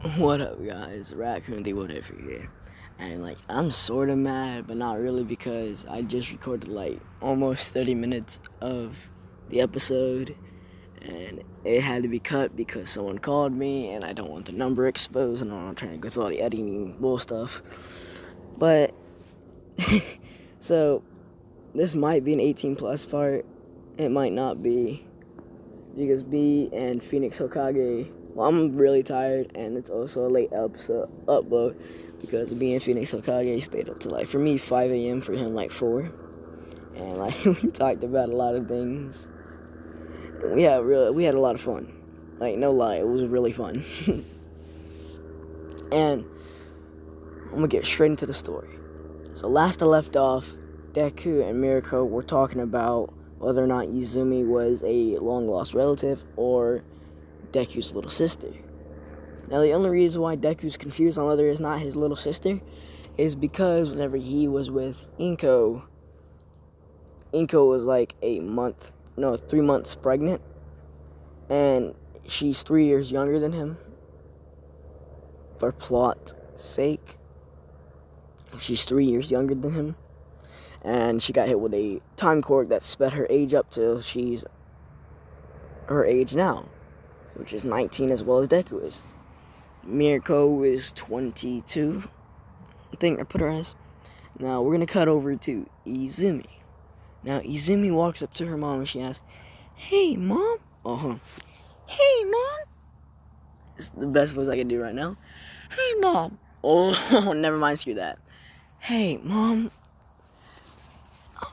What up, guys? Raccoon the whatever here. And I'm sorta mad, but not really because I just recorded almost 30 minutes of the episode and it had to be cut because someone called me and I don't want the number exposed and I'm not trying to go through all the editing bull stuff. But so this might be an 18 plus part. It might not be because B and Phoenix Hokage. Well, I'm really tired, and it's also a late episode upload because B and Phoenix Hokage stayed up to for me 5 a.m. for him 4, and we talked about a lot of things. And we had a lot of fun. No lie, it was really fun. And I'm gonna get straight into the story. So last I left off, Deku and Mirko were talking about whether or not Izumi was a long-lost relative or Deku's little sister. Now, the only reason why Deku's confused on whether it's not his little sister is because whenever he was with Inko, Inko was 3 months pregnant, and she's 3 years younger than him. For plot sake, she's 3 years younger than him. And she got hit with a time cord that sped her age up till she's her age now, which is 19 as well as Deku is. Mirko is 22, I think I put her as. Now we're gonna cut over to Izumi. Now Izumi walks up to her mom and she asks, "Hey, Mom." "Hey, Mom." It's the best voice I can do right now. "Hey, Mom." Oh, never mind, screw that. "Hey, Mom.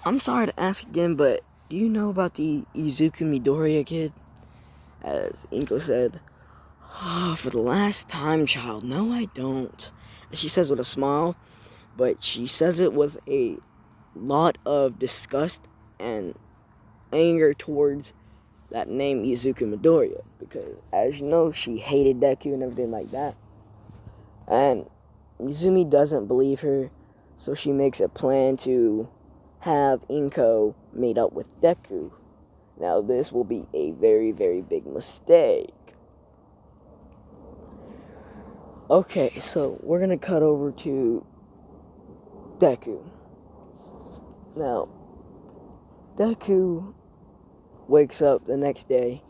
I'm sorry to ask again, but do you know about the Izuku Midoriya kid?" As Inko said, "Oh, for the last time, child, no I don't." She says with a smile, but she says it with a lot of disgust and anger towards that name Izuku Midoriya, because as you know, she hated Deku and everything like that. And Izumi doesn't believe her, so she makes a plan to have Inko meet up with Deku. Now this will be a very, very big mistake. Okay, so we're gonna cut over to Deku. Now, Deku wakes up the next day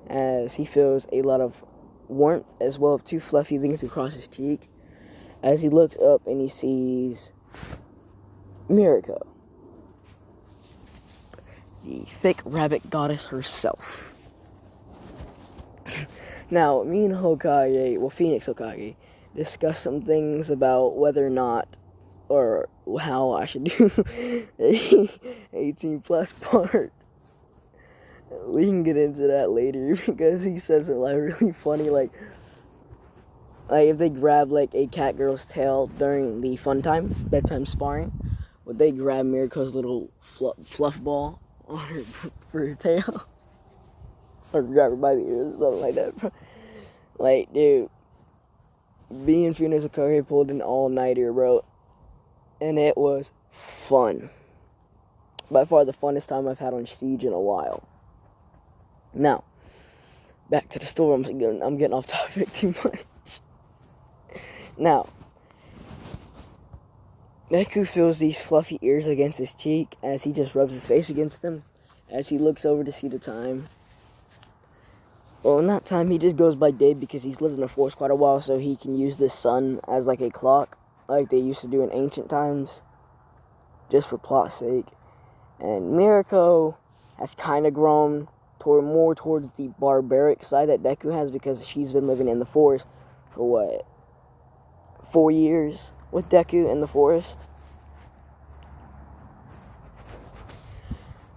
as he feels a lot of warmth as well as two fluffy things across his cheek. As he looks up and he sees Mirko, the thick rabbit goddess herself. Now, me and Phoenix Hokage, discussed some things about whether or not, or how I should do a 18 plus part. We can get into that later because he says it really funny, if they grab a cat girl's tail during the bedtime sparring, would they grab Mirko's little fluff ball on her for her tail? Or grab her by the ears, something like that. Dude, being Phoenix Hokage pulled an all-nighter, bro, and it was fun. By far the funnest time I've had on Siege in a while. Now, back to the story. I'm getting off topic too much. Now, Deku feels these fluffy ears against his cheek as he just rubs his face against them. As he looks over to see the time. Well, not time, he just goes by day because he's lived in the forest quite a while, so he can use the sun as a clock, like they used to do in ancient times, just for plot's sake. And Mirko has kind of grown more towards the barbaric side that Deku has because she's been living in the forest for 4 years with Deku in the forest.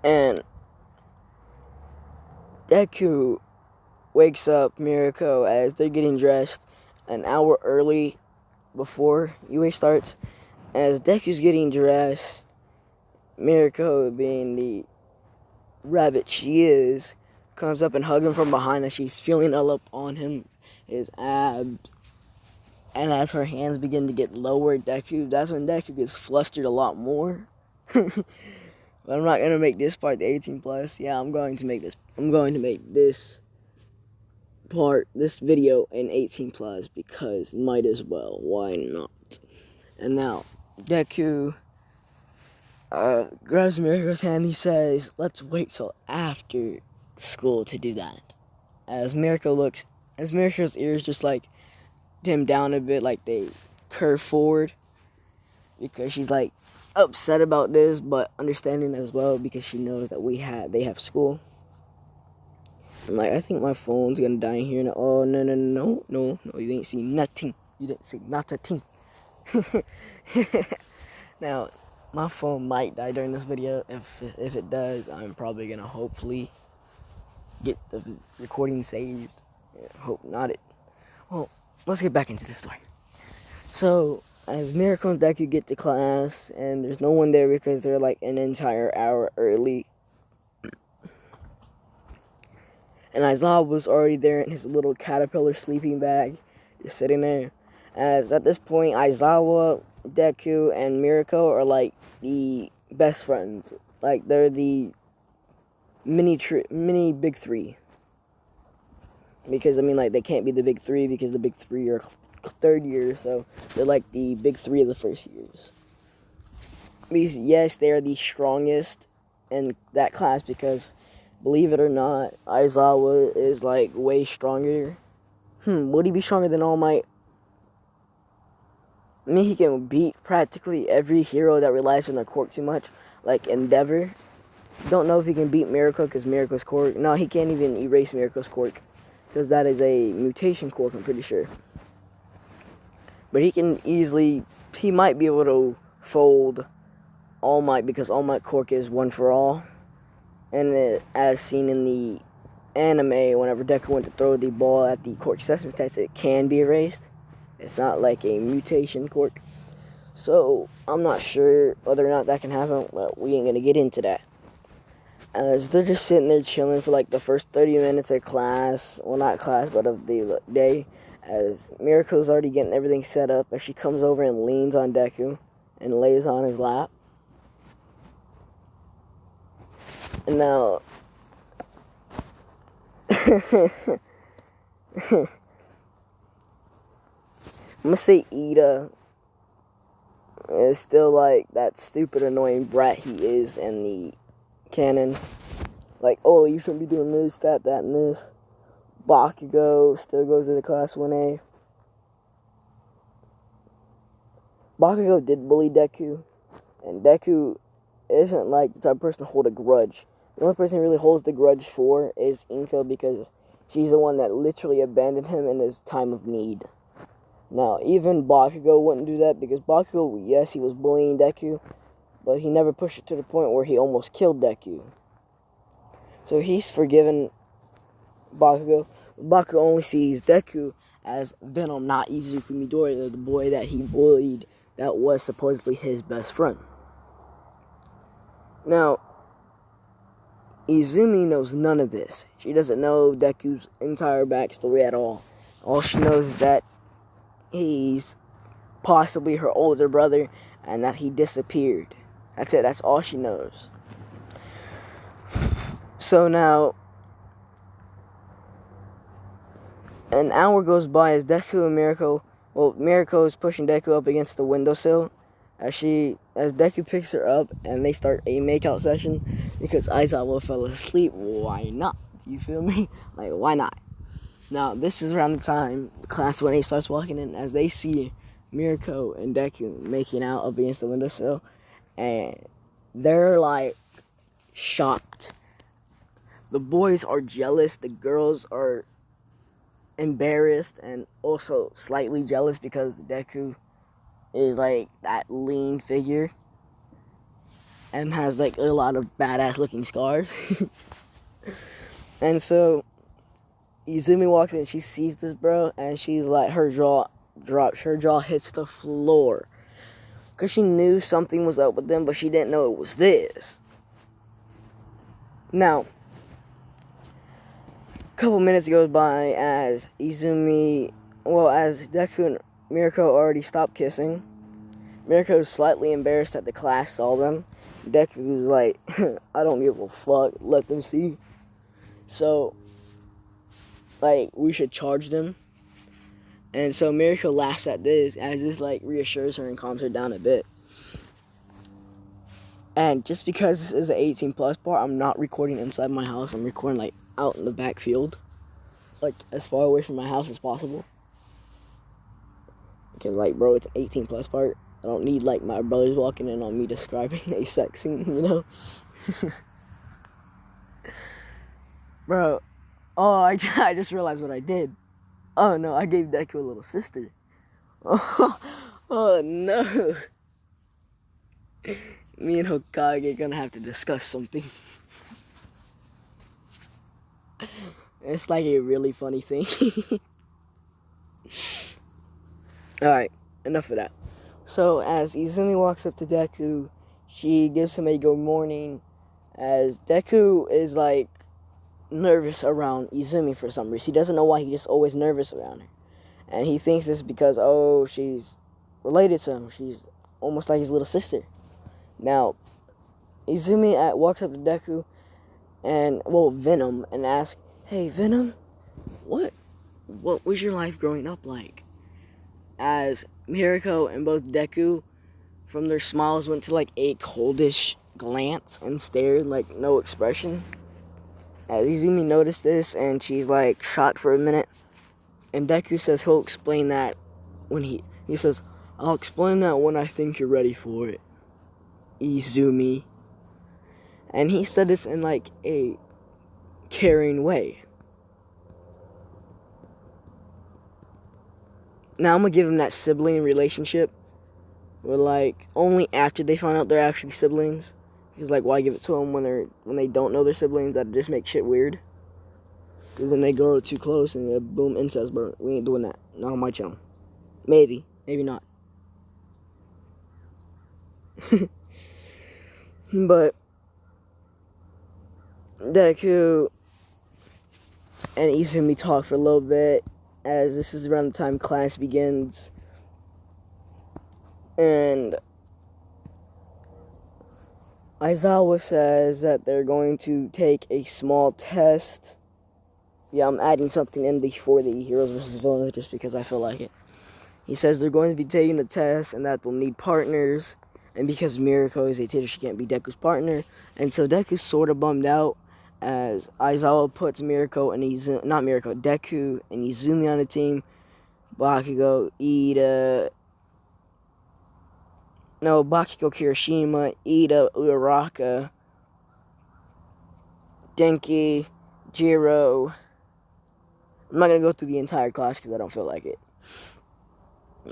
And Deku wakes up Mirko as they're getting dressed an hour early before UA starts. As Deku's getting dressed, Mirko, being the rabbit she is, comes up and hugs him from behind as she's feeling all up on him, his abs. And as her hands begin to get lower, that's when Deku gets flustered a lot more. But I'm not going to make this part the 18 plus. Yeah, I'm going to make this this video in 18 plus because might as well. Why not? And now Deku grabs Mirko's hand. He says, "Let's wait till after school to do that." As Mirko's ears just like dim down a bit, like they curve forward, because she's like upset about this, but understanding as well because she knows that they have school. And like, I think my phone's gonna die in here. Oh no, you ain't seen nothing. You didn't see not a thing. Now, my phone might die during this video. If it does, I'm probably gonna hopefully get the recording saved. Hope not it. Well, let's get back into the story. So, as Mirko and Deku get to class, and there's no one there because they're like an entire hour early. And Aizawa was already there in his little caterpillar sleeping bag, just sitting there. As at this point, Aizawa, Deku, and Mirko are like the best friends. Like, they're the mini big three. Because, I mean, like, they can't be the big three because the big three are third year, so they're like the big three of the first years. Because, yes, they are the strongest in that class because, believe it or not, Aizawa is like way stronger. Would he be stronger than All Might? I mean, he can beat practically every hero that relies on their quirk too much, like Endeavor. Don't know if he can beat Mirko because Mirko's quirk. No, he can't even erase Mirko's quirk because that is a mutation quirk, I'm pretty sure. But he might be able to fold All Might because All Might quirk is one for all. And as seen in the anime, whenever Deku went to throw the ball at the quirk assessment test, it can be erased. It's not like a mutation quirk. So, I'm not sure whether or not that can happen, but we ain't gonna get into that. As they're just sitting there chilling for like the first 30 minutes of class. Well, not class, but of the day. As Mirko's already getting everything set up, as she comes over and leans on Deku and lays on his lap. And now, I'm gonna say Ida is still like that stupid annoying brat he is in the canon. Like, oh, you shouldn't be doing this, that, and this. Bakugo still goes into class 1A. Bakugo did bully Deku, and Deku isn't like the type of person to hold a grudge. The only person he really holds the grudge for is Inko because she's the one that literally abandoned him in his time of need. Now, even Bakugo wouldn't do that because Bakugo, yes, he was bullying Deku, but he never pushed it to the point where he almost killed Deku. So he's forgiven Bakugo. Bakugo only sees Deku as Venom, not Izumi Midoriya, the boy that he bullied that was supposedly his best friend. Now, Izumi knows none of this. She doesn't know Deku's entire backstory at all. All she knows is that he's possibly her older brother and that he disappeared. That's it. That's all she knows. So now, an hour goes by as Deku and Mirko is pushing Deku up against the windowsill as Deku picks her up and they start a makeout session because Aizawa fell asleep. Why not? You feel me? Like, why not? Now, this is around the time class 1A starts walking in as they see Mirko and Deku making out up against the windowsill, and they're like shocked. The boys are jealous, the girls are embarrassed and also slightly jealous because Deku is like that lean figure and has like a lot of badass looking scars. And so Izumi walks in, she sees this bro, and she's like, her jaw drops, her jaw hits the floor. Because she knew something was up with them, but she didn't know it was this. Now, a couple minutes goes by as as Deku and Mirko already stopped kissing. Mirko's slightly embarrassed that the class saw them. Deku's like, I don't give a fuck, let them see. So, like, we should charge them. And so Mirko laughs at this, as this, like, reassures her and calms her down a bit. And just because this is an 18 plus part, I'm not recording inside my house. I'm recording, like, out in the back field. Like, as far away from my house as possible. Because, like, bro, it's an 18 plus part. I don't need, like, my brothers walking in on me describing a sex scene, you know? Bro, oh, I just realized what I did. Oh, no, I gave Deku a little sister. Oh, no. Me and Hokage are gonna have to discuss something. It's like a really funny thing. Alright, enough of that. So, as Izumi walks up to Deku, she gives him a good morning, as Deku is, like, nervous around Izumi for some reason. He doesn't know why, he's just always nervous around her. And he thinks it's because, oh, she's related to him. She's almost like his little sister. Now, Izumi walks up to Deku and, Venom, and asks, hey, Venom, what was your life growing up like? As Mirko and both Deku, from their smiles, went to, like, a coldish glance and stared, like, no expression. As Izumi noticed this, and she's, like, shocked for a minute. And Deku says he'll explain that when he says, I'll explain that when I think you're ready for it, Izumi. And he said this in, like, a caring way. Now, I'm gonna give him that sibling relationship where, like, only after they find out they're actually siblings. Because, like, why give it to them when they don't know they're siblings? That just makes shit weird. Because then they grow too close and boom, incest, bro. We ain't doing that. Not on my channel. Maybe. Maybe not. But Deku and Izumi talk for a little bit, as this is around the time class begins. And Aizawa says that they're going to take a small test. Yeah, I'm adding something in before the heroes versus villains just because I feel like it. He says they're going to be taking a test and that they'll need partners. And because Mirko is a teacher, she can't be Deku's partner. And so Deku's sort of bummed out, as Aizawa puts Deku and Izumi on the team. Bakiko Kirishima, Ida Uraraka, Denki, Jiro. I'm not going to go through the entire class because I don't feel like it.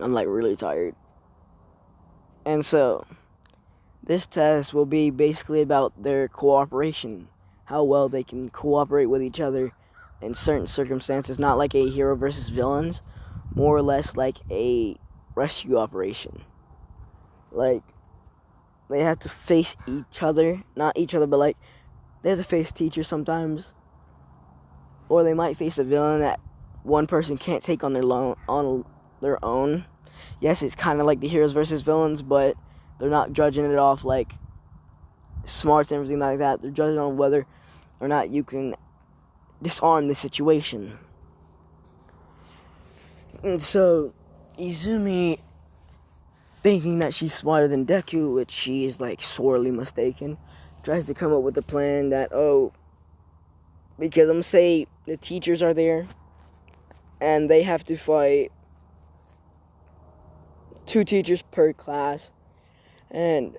I'm, like, really tired. And so, this test will be basically about their cooperation. How well they can cooperate with each other in certain circumstances. Not like a hero versus villains. More or less like a rescue operation. Like, they have to face each other. Not each other, but, like, they have to face teachers sometimes. Or they might face a villain that one person can't take on their own. Yes, it's kind of like the heroes versus villains, but they're not judging it off, like, smarts and everything like that. They're judging on whether or not you can disarm the situation. And so, Izumi, thinking that she's smarter than Deku, which she is, like, sorely mistaken, tries to come up with a plan that, because I'm going to say the teachers are there, and they have to fight 2 teachers per class, and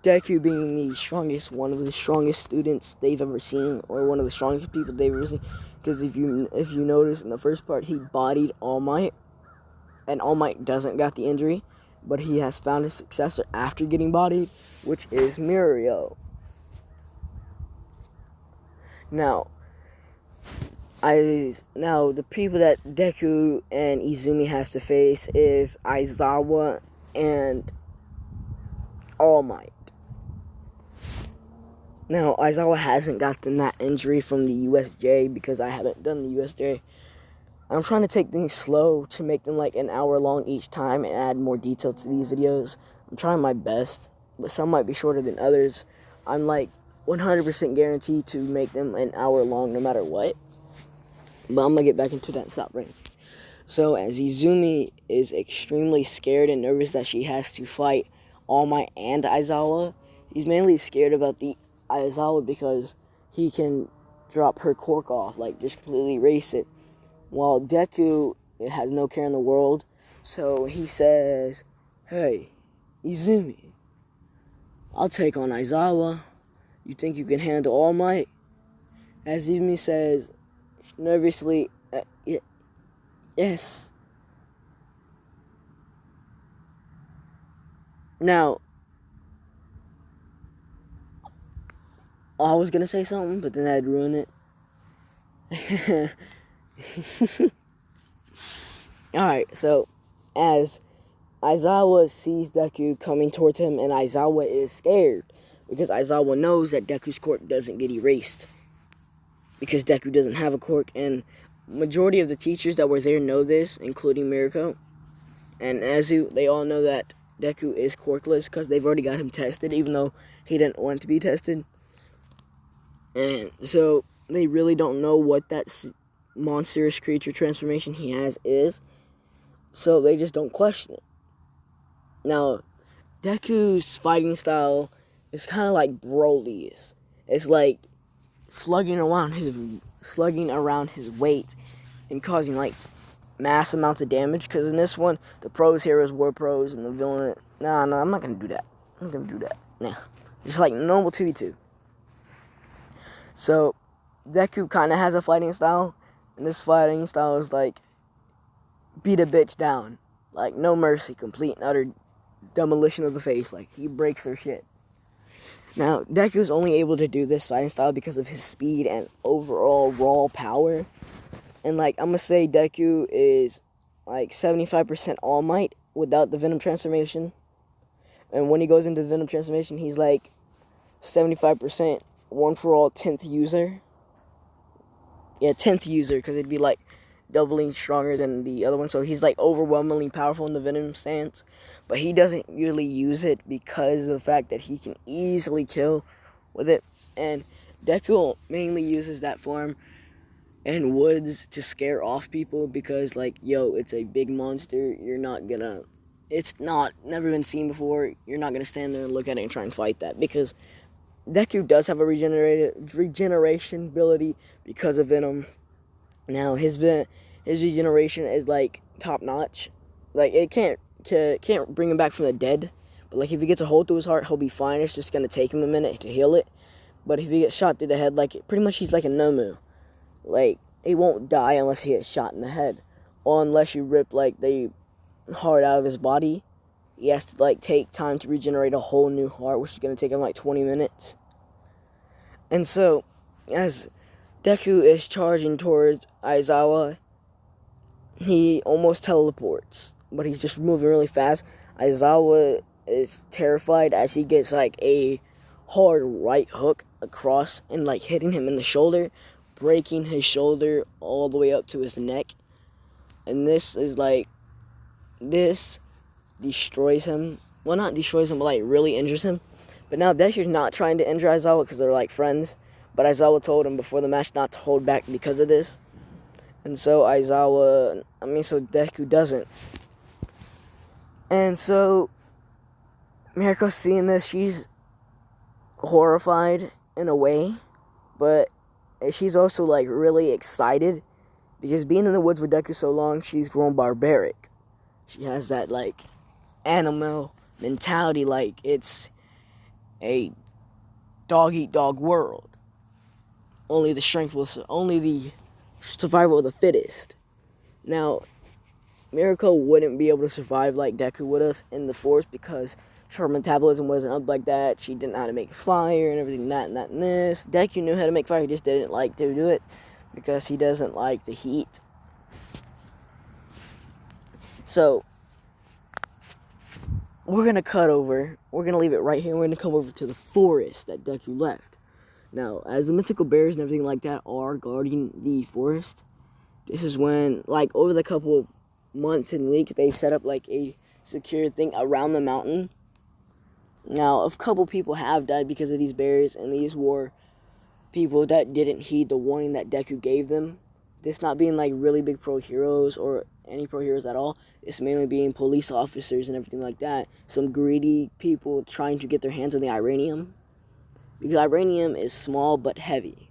Deku being the strongest, one of the strongest students they've ever seen, or one of the strongest people they've ever seen, because if you notice in the first part, he bodied All Might, and All Might doesn't got the injury, but he has found his successor after getting bodied, which is Mirio. Now, the people that Deku and Izumi have to face is Aizawa and All Might. Now, Aizawa hasn't gotten that injury from the USJ because I haven't done the USJ. I'm trying to take things slow to make them like an hour long each time and add more detail to these videos. I'm trying my best, but some might be shorter than others. I'm like 100% guaranteed to make them an hour long no matter what. But I'm gonna get back into that and stop ranting. So as Izumi is extremely scared and nervous that she has to fight All Might and Aizawa, he's mainly scared about the Aizawa because he can drop her cork off, like just completely erase it. While Deku has no care in the world, so he says, "Hey, Izumi, I'll take on Aizawa. You think you can handle All Might?" As Izumi says, nervously, yes. Now, I was gonna say something, but then I'd ruin it. Alright, so as Aizawa sees Deku coming towards him, and Aizawa is scared because Aizawa knows that Deku's cork doesn't get erased because Deku doesn't have a cork, and majority of the teachers that were there know this, including Mirko and Azu. They all know that Deku is corkless because they've already got him tested, even though he didn't want to be tested. And so they really don't know what that monstrous creature transformation he has is, so they just don't question it. Now, Deku's fighting style is kind of like Broly's. It's like slugging around his weight and causing like mass amounts of damage. Because in this one, the pros, heroes, war pros, and the villain. Nah, I'm not gonna do that. Nah, just like normal 2v2. So Deku kind of has a fighting style, and this fighting style is like beat a bitch down, like no mercy, complete and utter demolition of the face. Like he breaks their shit. Now, Deku's only able to do this fighting style because of his speed and overall raw power. And, like, I'm going to say Deku is, like, 75% All Might without the Venom transformation. And when he goes into the Venom transformation, he's, like, 75% One For All 10th user. Yeah, 10th user, because it'd be, like, doubling stronger than the other one. So he's, like, overwhelmingly powerful in the Venom stance. But he doesn't really use it because of the fact that he can easily kill with it. And Deku mainly uses that form in woods to scare off people because, like, yo, it's a big monster. It's never been seen before. You're not gonna stand there and look at it and try and fight that, because Deku does have a regeneration ability because of Venom. Now, his regeneration is, like, top notch. Like, it can't bring him back from the dead, but like if he gets a hole through his heart, he'll be fine. It's just gonna take him a minute to heal it. But if he gets shot through the head, like pretty much he's like a Nomu. Like he won't die unless he gets shot in the head, or unless you rip like the heart out of his body. He has to like take time to regenerate a whole new heart, which is gonna take him like 20 minutes. And so, as Deku is charging towards Aizawa, he almost teleports, but he's just moving really fast. Aizawa is terrified as he gets like a hard right hook across and like hitting him in the shoulder, breaking his shoulder all the way up to his neck. And this destroys him. Well, not destroys him, but like really injures him. But now Deku's not trying to injure Aizawa because they're like friends. But Aizawa told him before the match not to hold back because of this. And so Deku doesn't. And so Mirko seeing this, she's horrified in a way, but she's also like really excited because being in the woods with Deku so long, she's grown barbaric. She has that like animal mentality, like it's a dog eat dog world. Only the survival of the fittest. Now, Mirko wouldn't be able to survive like Deku would have in the forest because her metabolism wasn't up like that. She didn't know how to make fire and everything, that and this. Deku knew how to make fire, he just didn't like to do it because he doesn't like the heat. So, we're going to leave it right here. We're going to come over to the forest that Deku left. Now, as the mythical bears and everything like that are guarding the forest, this is when, like, over the couple of months and weeks, they've set up, like, a secure thing around the mountain. Now, a couple people have died because of these bears, and these were people that didn't heed the warning that Deku gave them. this not being like really big pro heroes or any pro heroes at all. It's mainly being police officers and everything like that. Some greedy people trying to get their hands on the iranium. Because iranium is small but heavy.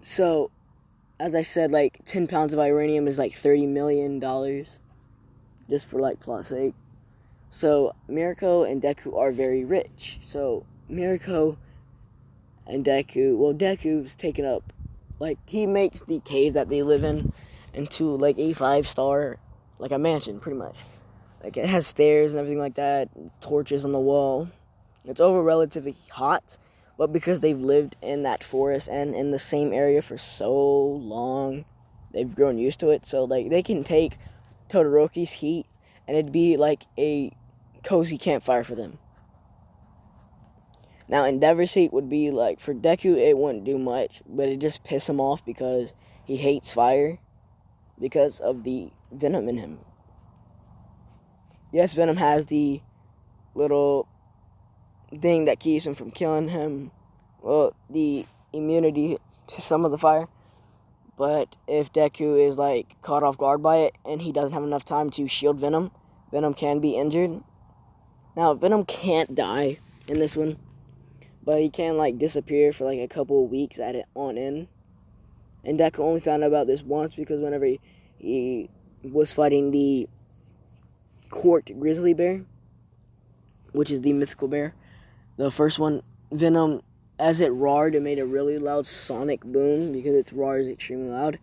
So, as I said, like 10 pounds of iranium is like $30 million. Just for like plot's sake. So, Mirko and Deku are very rich. So, Mirko and Deku, well, Deku's taken up, like, he makes the cave that they live in into, like, a 5-star, like, a mansion, pretty much. Like, it has stairs and everything like that, torches on the wall. It's over relatively hot, but because they've lived in that forest and in the same area for so long, they've grown used to it. So, like, they can take Todoroki's heat, and it'd be like a cozy campfire for them. Now, Endeavor's heat would be like, for Deku, it wouldn't do much, but it just piss him off because he hates fire because of the venom in him. Yes, venom has the little thing that keeps him from killing him. Well, the immunity to some of the fire. But if Deku is like caught off guard by it and he doesn't have enough time to shield Venom, Venom can be injured. Now, Venom can't die in this one, but he can like disappear for like a couple of weeks at it on end. And Deku only found out about this once because whenever he was fighting the corked grizzly bear, which is the mythical bear, the first one, Venom, as it roared, it made a really loud sonic boom because its roar is extremely loud.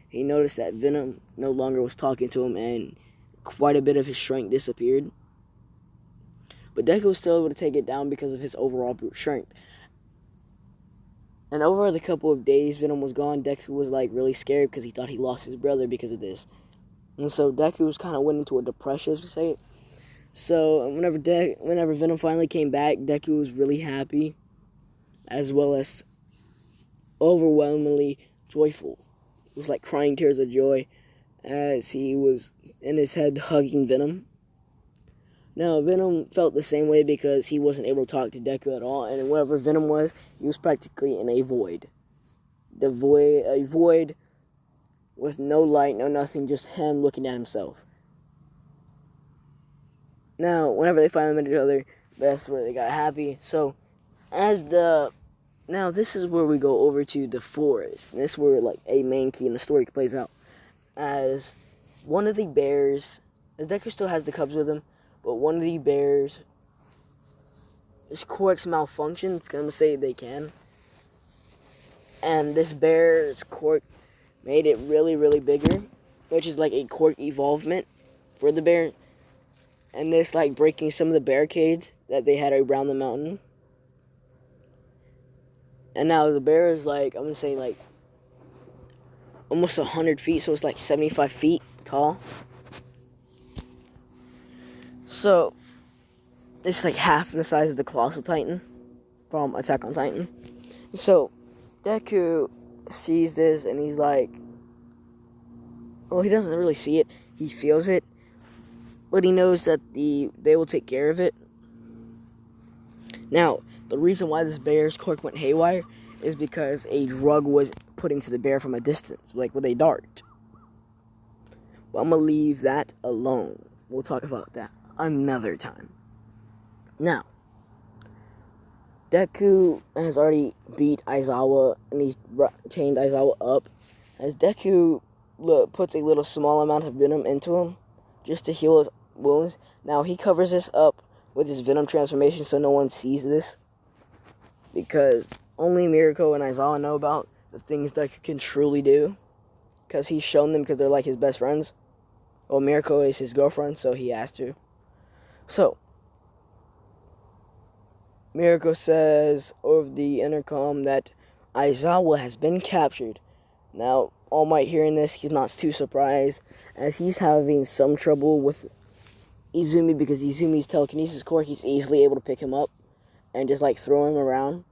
He noticed that Venom no longer was talking to him and quite a bit of his strength disappeared. But Deku was still able to take it down because of his overall brute strength. And over the couple of days Venom was gone, Deku was like really scared because he thought he lost his brother because of this. And so Deku was kind of went into a depression, as we say. So whenever Venom finally came back, Deku was really happy, as well as overwhelmingly joyful. It was like crying tears of joy as he was in his head hugging Venom. Now, Venom felt the same way because he wasn't able to talk to Deku at all, and wherever Venom was, he was practically in a void. A void with no light, no nothing, just him looking at himself. Now, whenever they finally met each other, that's where they got happy. So, now this is where we go over to the forest. And this is where, like, a main key in the story plays out. As one of the bears, as Deku still has the cubs with him, but one of the bears, his corks malfunction, it's gonna say they can. And this bear's cork made it really, really bigger, which is like a cork evolvement for the bear. And this, like, breaking some of the barricades that they had around the mountain. And now the bear is, like, I'm going to say, like, almost 100 feet. So it's, like, 75 feet tall. So, it's, like, half the size of the Colossal Titan from Attack on Titan. So, Deku sees this, and he's, like, well, he doesn't really see it. He feels it. But he knows that they will take care of it. Now, the reason why this bear's cork went haywire is because a drug was put into the bear from a distance, like with a dart. But I'm going to leave that alone. We'll talk about that another time. Now, Deku has already beat Aizawa, and he's chained Aizawa up. As Deku puts a little small amount of venom into him, just to heal his wounds. Now, he covers this up with his venom transformation so no one sees this, because only Mirko and Aizawa know about the things Deku can truly do, because he's shown them because they're like his best friends. Well, Mirko is his girlfriend, so he has to. So, Mirko says over the intercom that Aizawa has been captured. Now, All Might hearing this, he's not too surprised, as he's having some trouble with Izumi, because Izumi's telekinesis core, he's easily able to pick him up and just like throw him around.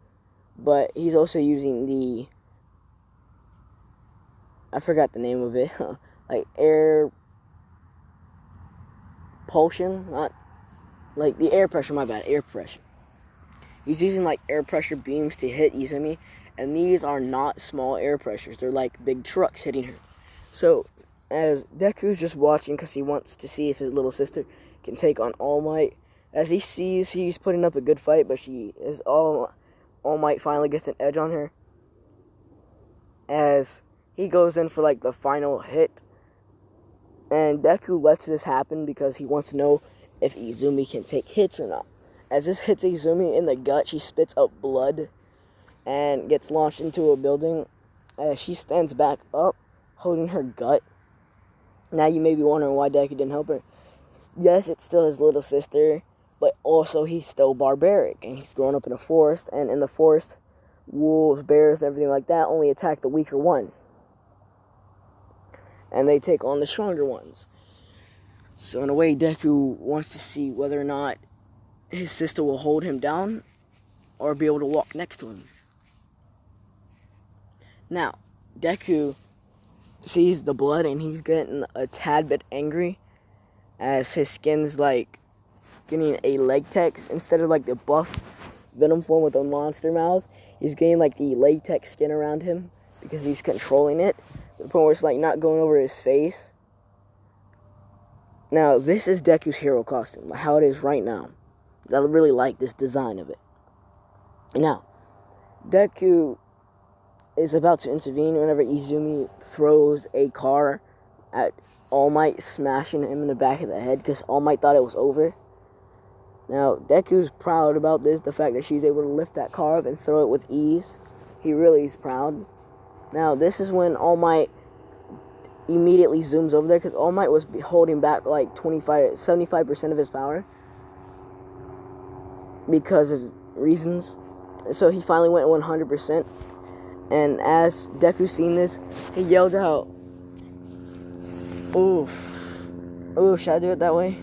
But he's also using the, I forgot the name of it, like air pulsion, not like the air pressure, my bad, air pressure. He's using like air pressure beams to hit Izumi, And these are not small air pressures. They're like big trucks hitting her. So, as Deku's just watching because he wants to see if his little sister can take on All Might, as he sees he's putting up a good fight, but All Might finally gets an edge on her. As he goes in for like the final hit, and Deku lets this happen because he wants to know if Izumi can take hits or not. As this hits Izumi in the gut, she spits out blood and gets launched into a building. As she stands back up, holding her gut. Now you may be wondering why Deku didn't help her. Yes, it's still his little sister, but also he's still barbaric, and he's grown up in a forest, and in the forest, wolves, bears, and everything like that only attack the weaker one. And they take on the stronger ones. So in a way, Deku wants to see whether or not his sister will hold him down or be able to walk next to him. Now, Deku sees the blood and he's getting a tad bit angry as his skin's like getting a latex instead of like the buff venom form with a monster mouth. He's getting like the latex skin around him because he's controlling it to the point where it's like not going over his face. Now, this is Deku's hero costume, how it is right now. I really like this design of it. Now, Deku is about to intervene whenever Izumi throws a car at All Might, smashing him in the back of the head because All Might thought it was over. Now, Deku's proud about this, the fact that she's able to lift that car up and throw it with ease. He really is proud. Now, this is when All Might immediately zooms over there because All Might was holding back like 75% of his power because of reasons. So he finally went 100%. And as Deku seen this, he yelled out, "Oof. Ooh, should I do it that way?"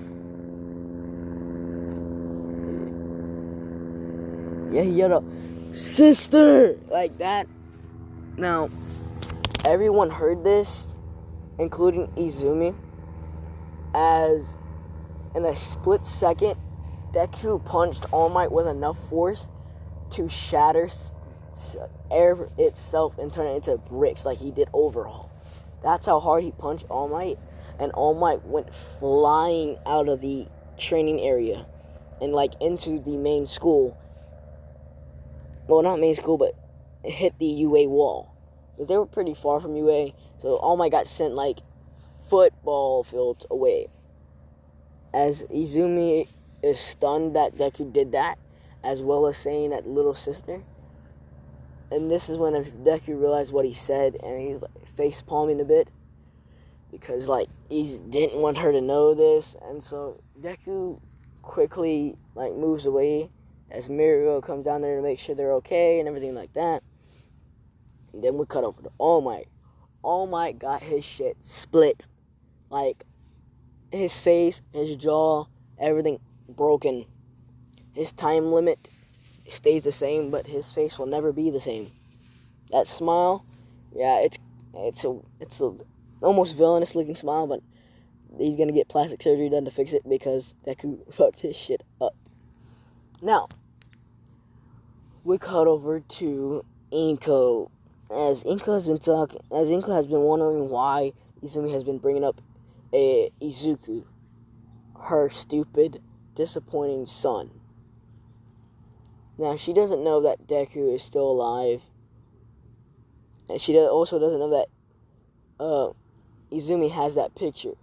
Yeah, he yelled out, "Sister!" like that. Now, everyone heard this, including Izumi, as in a split second, Deku punched All Might with enough force to shatter air itself and turn it into bricks like he did Overhaul. That's how hard he punched All Might, and All Might went flying out of the training area and like into the main school. Well, not main school, but it hit the UA wall because they were pretty far from UA. So All Might got sent like football fields away. As Izumi is stunned that Deku did that, as well as saying that little sister. And this is when Deku realized what he said, and he's like face palming a bit because like he didn't want her to know this, and so Deku quickly like moves away as Mirko comes down there to make sure they're okay and everything like that. And then we cut over to All Might. All Might got his shit split, like his face, his jaw, everything broken. His time limit stays the same, but his face will never be the same. That smile, yeah, it's a almost villainous looking smile, but he's gonna get plastic surgery done to fix it because Deku fucked his shit up. Now, we cut over to Inko. As Inko has been wondering why Izumi has been bringing up Izuku, her stupid, disappointing son. Now, she doesn't know that Deku is still alive. And she also doesn't know that Izumi has that picture.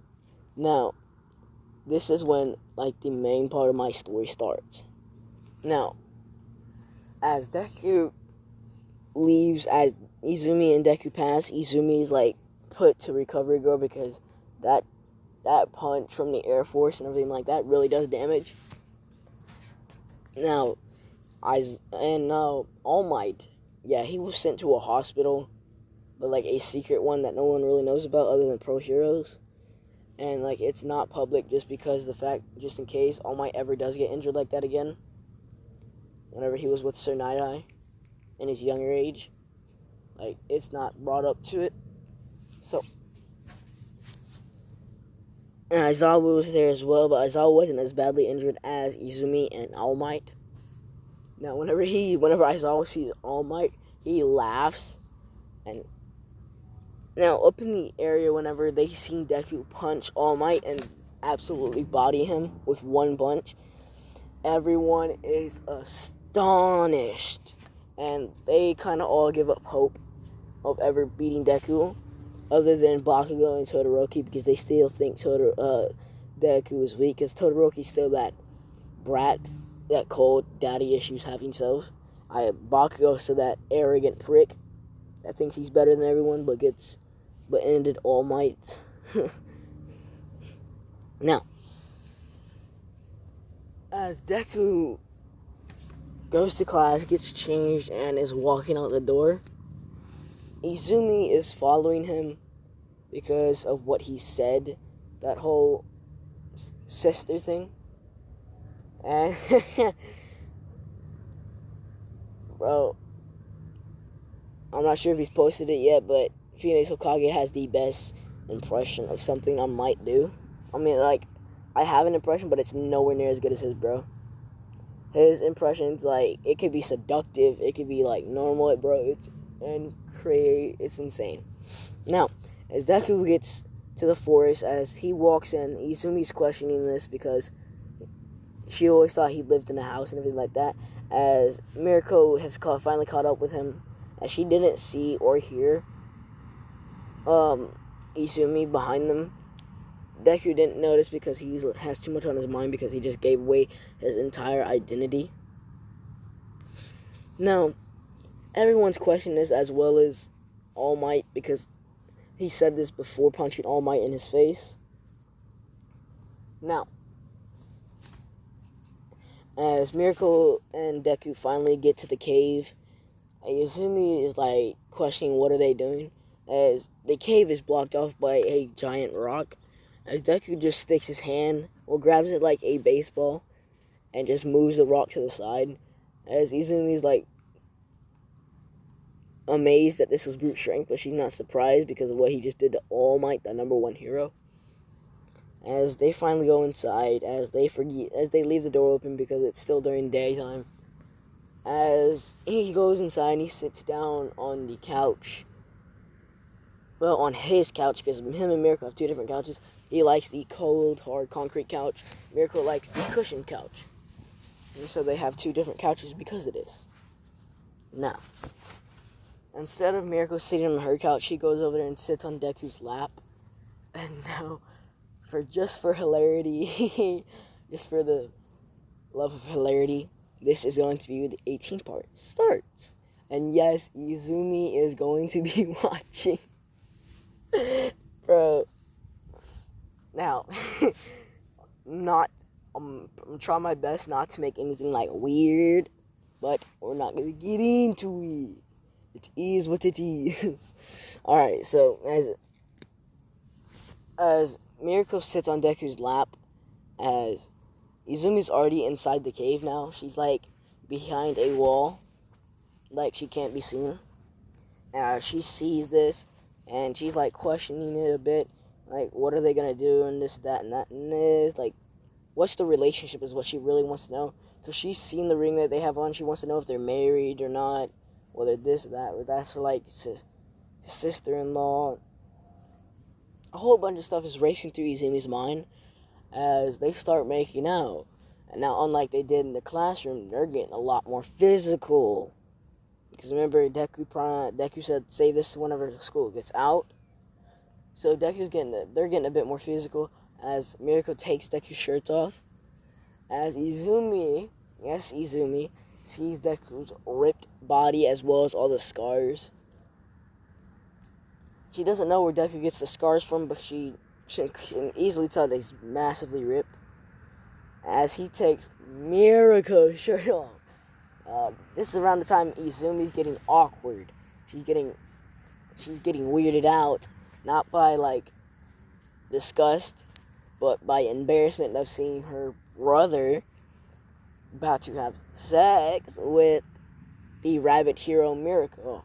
Now, this is when, like, the main part of my story starts. Now, as Deku leaves, as Izumi and Deku pass, Izumi's, like, put to recovery girl because that punch from the Air Force and everything like that really does damage. Now, All Might, yeah, he was sent to a hospital, but like a secret one that no one really knows about other than pro heroes, and like it's not public just in case All Might ever does get injured like that again. Whenever he was with Sir Night-Eye in his younger age, like it's not brought up to it. So, and Aizawa was there as well, but Aizawa wasn't as badly injured as Izumi and All Might. Now, whenever Aizawa sees All Might, he laughs, and now up in the area whenever they see Deku punch All Might and absolutely body him with one punch, everyone is astonished, and they kind of all give up hope of ever beating Deku, other than Bakugo and Todoroki, because they still think Deku is weak, because Todoroki's still that brat, that cold daddy issues having self. Bakugo's still that arrogant prick that thinks he's better than everyone, but ended All Might. Now, as Deku goes to class, gets changed, and is walking out the door, Izumi is following him because of what he said, that whole sister thing. And bro, I'm not sure if he's posted it yet, but Phoenix Hokage has the best impression of something I might do. I mean, like, I have an impression, but it's nowhere near as good as his, bro. His impressions, like, it could be seductive, it could be, like, normal, bro, it's insane. Now, as Deku gets to the forest, as he walks in, Izumi's questioning this because she always thought he lived in a house and everything like that, as Mirko has finally caught up with him, as she didn't see or hear Izumi behind them. Deku didn't notice because he has too much on his mind, because he just gave away his entire identity. Now, everyone's questioning this, as well as All Might, because he said this before punching All Might in his face. Now, as Mirko and Deku finally get to the cave, Izumi is like questioning what are they doing, as the cave is blocked off by a giant rock. As Deku just sticks his hand, or grabs it like a baseball, and just moves the rock to the side. As Izumi's like amazed that this was brute strength, but she's not surprised because of what he just did to All Might, the #1 hero. As they finally go inside, as they leave the door open because it's still during daytime. As he goes inside and he sits down on the couch. Well, on his couch, because him and Mirko have two different couches. He likes the cold, hard concrete couch. Mirko likes the cushioned couch. And so they have two different couches because of this. Now, instead of Mirko sitting on her couch, she goes over there and sits on Deku's lap. And now, for hilarity, just for the love of hilarity, this is going to be where the 18th part starts. And yes, Izumi is going to be watching. Bro. Now, I'm trying my best not to make anything like weird, but we're not gonna get into it. It is what it is. Alright, so as Mirko sits on Deku's lap, as Izumi's already inside the cave now. She's like behind a wall, like she can't be seen. She sees this, and she's like questioning it a bit, like what are they gonna do, and this, that, and that, and this, like what's the relationship is what she really wants to know. Because she's seen the ring that they have on. She wants to know if they're married or not, whether this, that, or that's for like his sister-in-law. A whole bunch of stuff is racing through Izumi's mind as they start making out. And now, unlike they did in the classroom, they're getting a lot more physical. Because remember, Deku said, say this whenever school gets out. So they're getting a bit more physical as Mirko takes Deku's shirt off. As Izumi sees Deku's ripped body as well as all the scars. She doesn't know where Deku gets the scars from, but she can easily tell that he's massively ripped. As he takes Mirko's shirt off. This is around the time Izumi's getting awkward. She's getting weirded out, not by like disgust, but by embarrassment of seeing her brother about to have sex with the rabbit hero Mirko.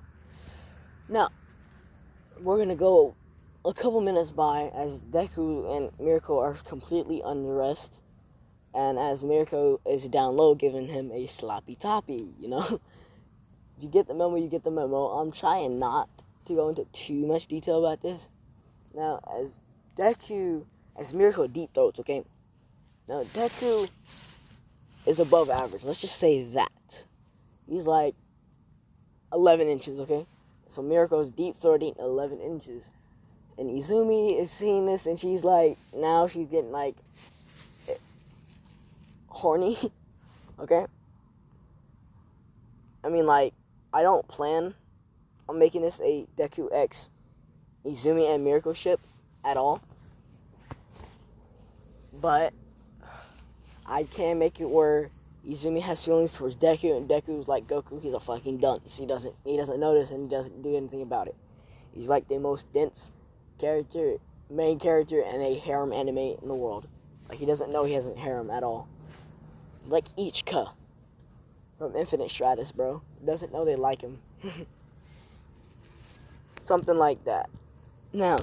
Now, we're gonna go a couple minutes by as Deku and Mirko are completely undressed, and as Mirko is down low giving him a sloppy toppy, you know. If you get the memo, you get the memo. I'm trying not to go into too much detail about this. Now, as Mirko deep throats, okay? Now, Deku is above average. Let's just say that. He's like 11 inches, okay? So Mirko's deep throating 11 inches. And Izumi is seeing this, and she's like, now she's getting like horny, okay? I mean, like, I don't plan on making this a Deku X Izumi and Mirko ship at all. But I can make it where Izumi has feelings towards Deku, and Deku's like Goku, he's a fucking dunce. He doesn't notice, and he doesn't do anything about it. He's like the most dense main character in a harem anime in the world. Like, he doesn't know he has a harem at all. Like Ichika from Infinite Stratus, bro. Doesn't know they like him. Something like that. Now,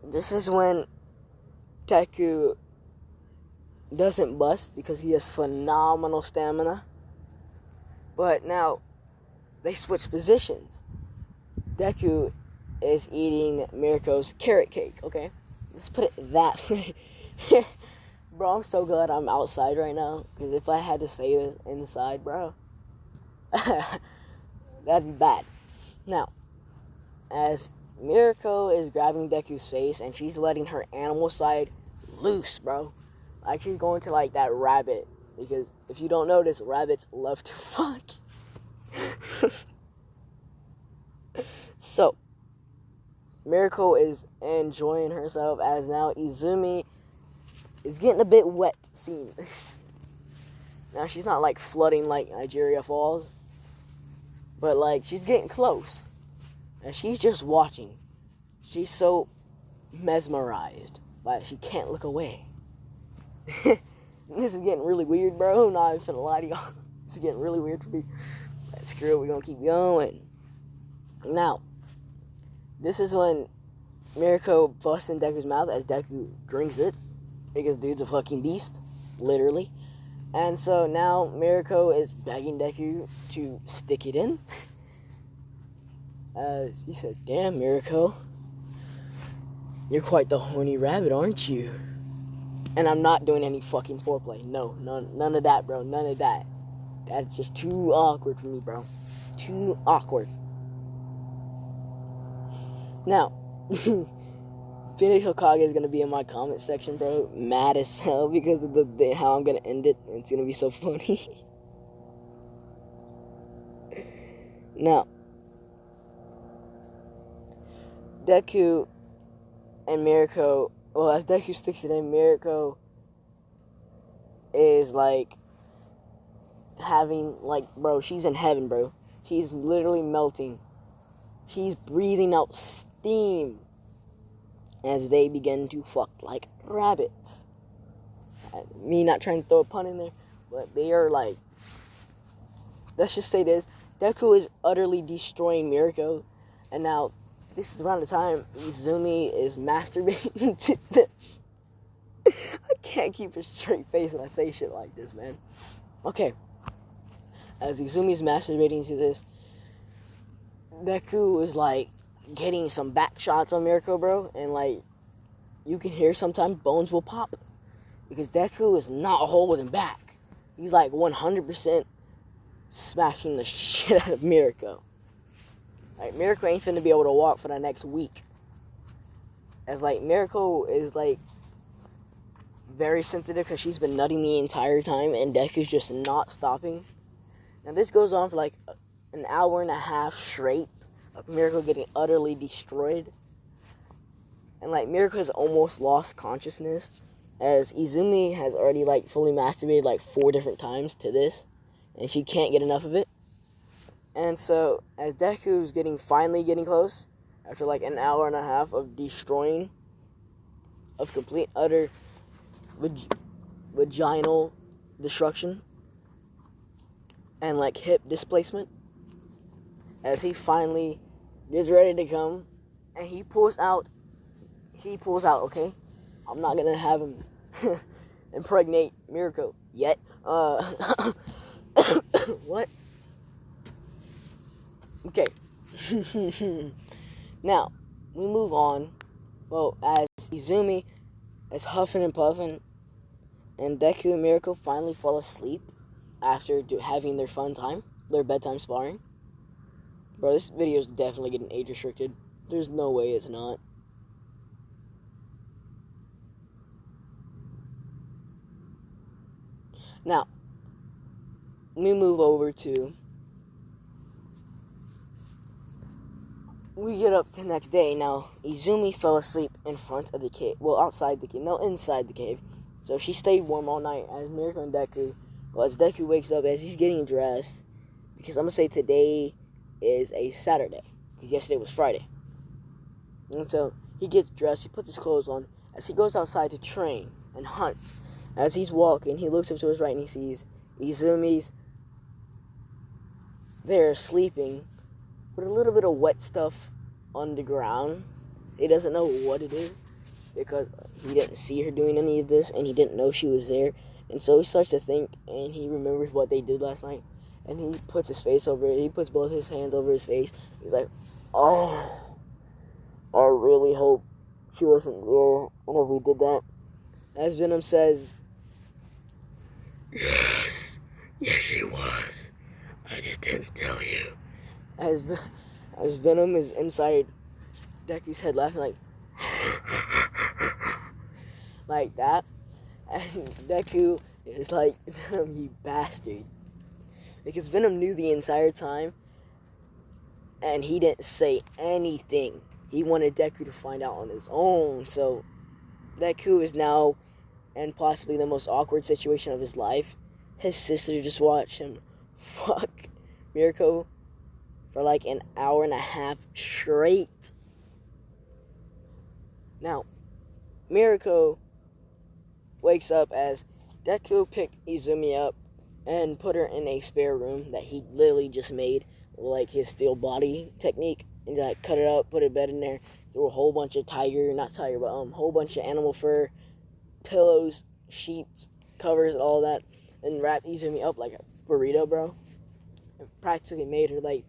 this is when Deku doesn't bust because he has phenomenal stamina. But now, they switch positions. Deku is eating Mirko's carrot cake, okay? Let's put it that way. Bro, I'm so glad I'm outside right now, because if I had to say this inside, bro, that'd be bad. Now, as Mirko is grabbing Deku's face, and she's letting her animal side loose, bro. Like, she's going to, like, that rabbit, because if you don't notice, rabbits love to fuck. So, Mirko is enjoying herself, as now Izumi is getting a bit wet seeing this. Now, she's not, like, flooding like Nigeria Falls, but, like, she's getting close. And she's just watching. She's so mesmerized by it, she can't look away. This is getting really weird, bro. I'm not even finna lie to y'all. This is getting really weird for me. But screw it, we're gonna keep going. Now, this is when Mirko busts in Deku's mouth as Deku drinks it. Because dude's a fucking beast. Literally. And so now Mirko is begging Deku to stick it in. As he said, damn, Mirko, you're quite the horny rabbit, aren't you? And I'm not doing any fucking foreplay. No, none of that, bro. None of that. That's just too awkward for me, bro. Too awkward. Now, Phoenix Hokage is going to be in my comment section, bro. Mad as hell because of how I'm going to end it. It's going to be so funny. Now, Deku and Mirko, well, as Deku sticks it in, Mirko is, like, having, like, bro, she's in heaven, bro. She's literally melting. She's breathing out steam as they begin to fuck like rabbits. Me not trying to throw a pun in there, but they are, like, let's just say this, Deku is utterly destroying Mirko, and now this is around the time Izumi is masturbating to this. I can't keep a straight face when I say shit like this, man. Okay. As Izumi's masturbating to this, Deku is, like, getting some back shots on Mirko, bro. And, like, you can hear sometimes bones will pop. Because Deku is not holding back. He's, like, 100% smashing the shit out of Mirko. Like, Mirko ain't finna be able to walk for the next week. As, like, Mirko is, like, very sensitive because she's been nutting the entire time. And Deku's just not stopping. Now, this goes on for, like, an hour and a half straight of Mirko getting utterly destroyed. And, like, Mirko has almost lost consciousness. As Izumi has already, like, fully masturbated, like, 4 different times to this. And she can't get enough of it. And so, as Deku's finally getting close, after like an hour and a half of destroying, of complete, utter vaginal destruction, and like hip displacement, as he finally gets ready to come, and he pulls out, okay? I'm not gonna have him impregnate Mirko yet. What? Okay. Now, we move on. Well, as Izumi is huffing and puffing, and Deku and Mirko finally fall asleep after having their fun time, their bedtime sparring. Bro, this video is definitely getting age restricted. There's no way it's not. Now, we move over to... We get up to the next day. Now, Izumi fell asleep in front of the cave. Well, outside the cave. No, inside the cave. So she stayed warm all night as Mirko and Deku... Well, as Deku wakes up, as he's getting dressed... Because I'm going to say today is a Saturday. Because yesterday was Friday. And so, he gets dressed, he puts his clothes on. As he goes outside to train and hunt. As he's walking, he looks up to his right and he sees Izumi's there sleeping with a little bit of wet stuff on the ground. He doesn't know what it is because he didn't see her doing any of this and he didn't know she was there. And so he starts to think and he remembers what they did last night. And he puts his face over it. He puts both his hands over his face. He's like, oh, I really hope she wasn't there whenever we did that. As Venom says, yes, she was. I just didn't tell you. As Venom is inside Deku's head laughing like that. And Deku is like, you bastard. Because Venom knew the entire time and he didn't say anything. He wanted Deku to find out on his own. So Deku is now in possibly the most awkward situation of his life. His sister just watched him fuck Mirko for like an hour and a half straight. Now, Mirko wakes up as Deku picked Izumi up and put her in a spare room that he literally just made, like his steel body technique, and like cut it up, put a bed in there, threw a whole bunch of whole bunch of animal fur, pillows, sheets, covers, and all that, and wrapped Izumi up like a burrito, bro. And practically made her like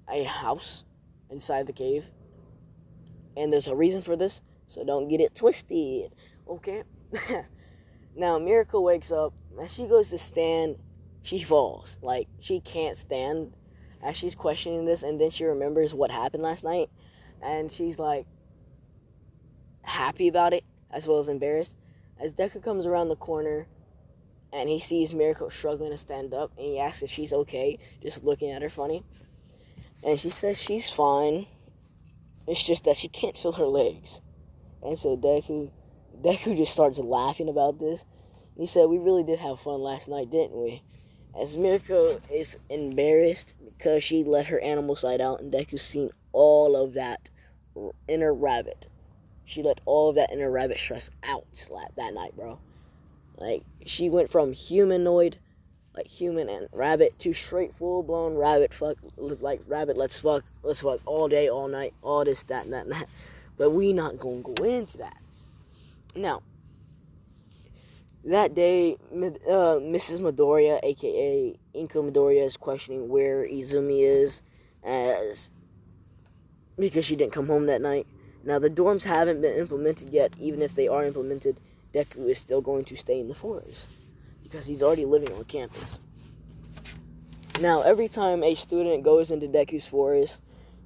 a house inside the cave. And there's a reason for this, so don't get it twisted, okay? Now, Mirko wakes up, and she goes to stand, she falls. Like, she can't stand as she's questioning this, and then she remembers what happened last night, and she's, like, happy about it, as well as embarrassed. As Deku comes around the corner, and he sees Mirko struggling to stand up, and he asks if she's okay, just looking at her funny. And she says she's fine, it's just that she can't feel her legs. And so Deku just starts laughing about this. He said, we really did have fun last night, didn't we? As Mirko is embarrassed because she let her animal side out, and Deku's seen all of that inner rabbit. She let all of that inner rabbit stress out that night, bro. Like, she went from humanoid, like human and rabbit, to straight full-blown rabbit fuck, like rabbit, let's fuck all day, all night, all this, that, and that, and that. But we not gonna go into that. Now, that day, Mrs. Midoriya, a.k.a. Inko Midoriya, is questioning where Izumi is, because she didn't come home that night. Now, the dorms haven't been implemented yet. Even if they are implemented, Deku is still going to stay in the forest, because he's already living on campus. Now, every time a student goes into Deku's forest,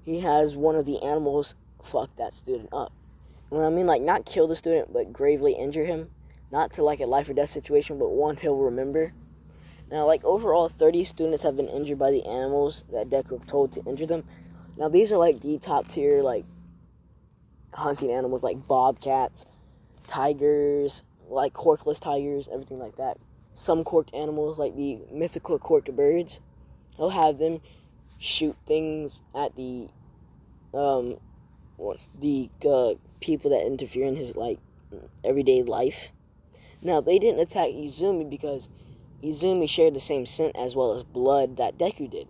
he has one of the animals fuck that student up. When I mean, like, not kill the student, but gravely injure him. Not to, like, a life or death situation, but one he'll remember. Now, like, overall, 30 students have been injured by the animals that Deku have told to injure them. Now, these are, like, the top tier, like, hunting animals, like bobcats, tigers, like corkless tigers, everything like that. Some corked animals, like the mythical corked birds, he'll have them shoot things at the people that interfere in his, like, everyday life. Now, they didn't attack Izumi because Izumi shared the same scent as well as blood that Deku did.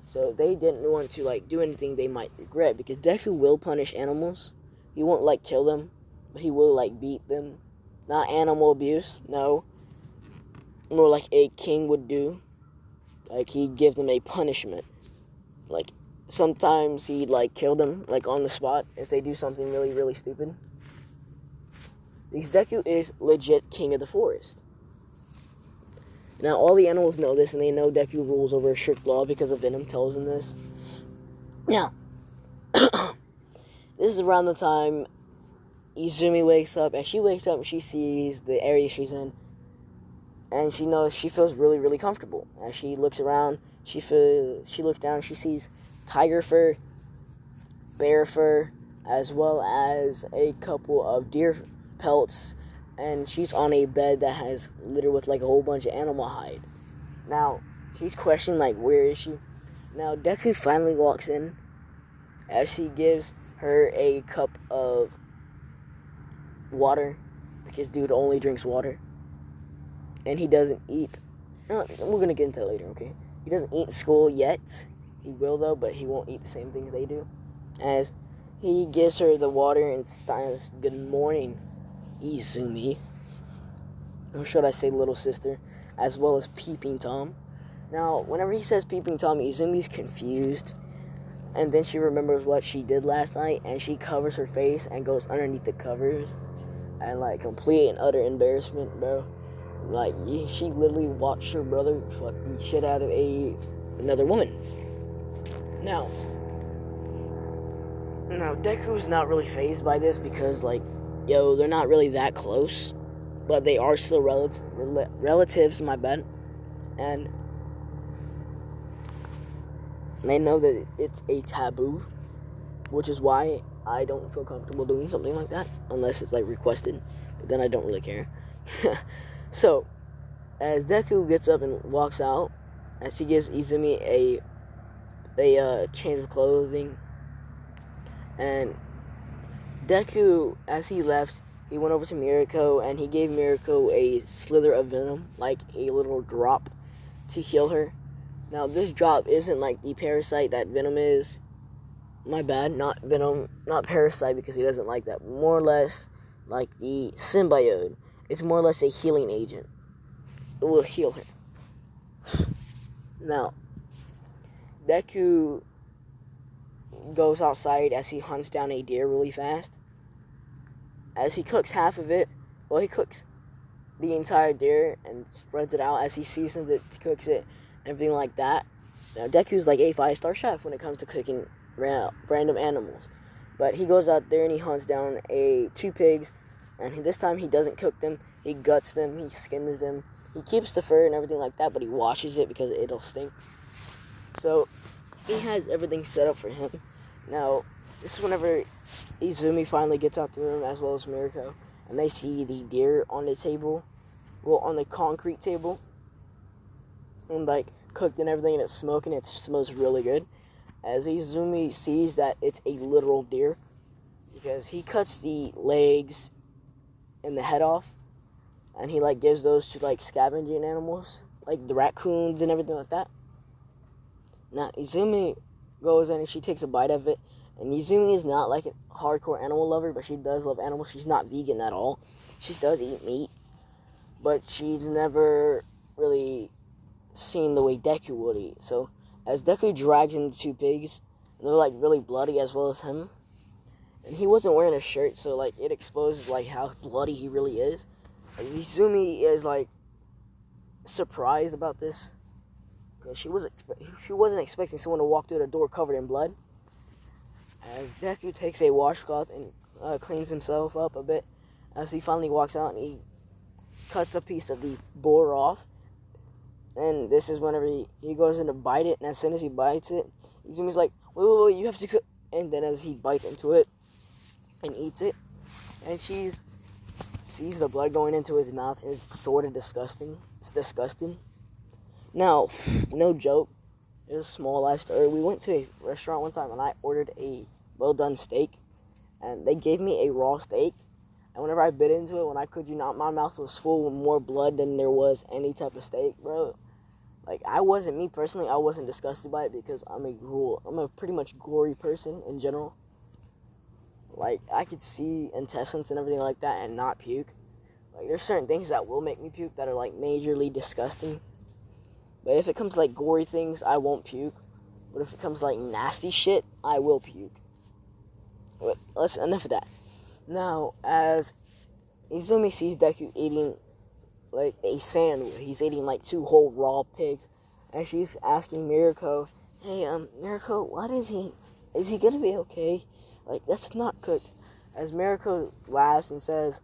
So they didn't want to, like, do anything they might regret, because Deku will punish animals. He won't, like, kill them, but he will, like, beat them. Not animal abuse, no. More like a king would do. Like, he'd give them a punishment. Like, sometimes he'd like kill them like on the spot if they do something really, really stupid. Because Deku is legit king of the forest. Now all the animals know this, and they know Deku rules over a strict law because of Venom tells them this. Now, this is around the time Izumi wakes up, and she wakes up and she sees the area she's in, and she feels really, really comfortable. As she looks around, she looks down, she sees tiger fur, bear fur, as well as a couple of deer pelts, and she's on a bed that has littered with like a whole bunch of animal hide. Now, she's questioning like, where is she? Now, Deku finally walks in as he gives her a cup of water, because dude only drinks water, and he doesn't eat. We're gonna get into that later, okay? He doesn't eat in school yet. He will though, but he won't eat the same things they do. As he gives her the water and says, "Good morning, Izumi." Or should I say little sister, as well as Peeping Tom. Now, whenever he says Peeping Tom, Izumi's confused, and then she remembers what she did last night, and she covers her face and goes underneath the covers, and like complete and utter embarrassment, bro. Like, she literally watched her brother fuck the shit out of another woman. Now Deku's not really fazed by this because, like, they're not really that close, but they are still relatives, my bad. And they know that it's a taboo, which is why I don't feel comfortable doing something like that unless it's like requested, but then I don't really care. So, as Deku gets up and walks out, as he gives Izumi a change of clothing, and Deku, as he left, he went over to Mirko and he gave Mirko a slither of venom, like a little drop, to heal her. Now, this drop isn't like the parasite that Venom is. My bad, not Venom, not parasite, because he doesn't like that. More or less like the symbiote. It's more or less a healing agent. It will heal her. Now, Deku goes outside as he hunts down a deer really fast. As he cooks half of it, he cooks the entire deer and spreads it out as he seasons it, cooks it, everything like that. Now, Deku's like a 5-star chef when it comes to cooking random animals. But he goes out there and he hunts down 2 pigs, and this time he doesn't cook them. He guts them, he skins them. He keeps the fur and everything like that, but he washes it because it'll stink. So, he has everything set up for him. Now, this is whenever Izumi finally gets out the room, as well as Mirko, and they see the deer on the table, on the concrete table, and like cooked and everything, and it's smoking. It smells really good. As Izumi sees that it's a literal deer, because he cuts the legs and the head off, and he like gives those to like scavenging animals, like the raccoons and everything like that. Now, Izumi goes in and she takes a bite of it. And Izumi is not like a hardcore animal lover, but she does love animals. She's not vegan at all. She does eat meat, but she's never really seen the way Deku would eat. So, as Deku drags in the 2 pigs, and they're like really bloody as well as him, and he wasn't wearing a shirt, so like it exposes like how bloody he really is. And Izumi is like surprised about this, because she wasn't expecting someone to walk through the door covered in blood. As Deku takes a washcloth and cleans himself up a bit, as he finally walks out and he cuts a piece of the boar off. And this is whenever he goes in to bite it, and as soon as he bites it, Izumi's like, wait, you have to cook. And then as he bites into it and eats it, and she sees the blood going into his mouth, it's sort of disgusting. It's disgusting. Now, no joke. It was a small life story. We went to a restaurant one time and I ordered a well-done steak, and they gave me a raw steak, and whenever I bit into it, when I could you not, my mouth was full with more blood than there was any type of steak, bro. Like, I wasn't disgusted by it because I'm a pretty much gory person in general. Like, I could see intestines and everything like that and not puke. Like, there's certain things that will make me puke that are like majorly disgusting. But if it comes to like gory things, I won't puke. But if it comes like nasty shit, I will puke. But enough of that. Now, as Izumi sees Deku eating like a sandwich, he's eating like 2 whole raw pigs, and she's asking Mirko, "Hey, Mirko, what is he? Is he gonna be okay? Like, that's not cooked." As Mirko laughs and says,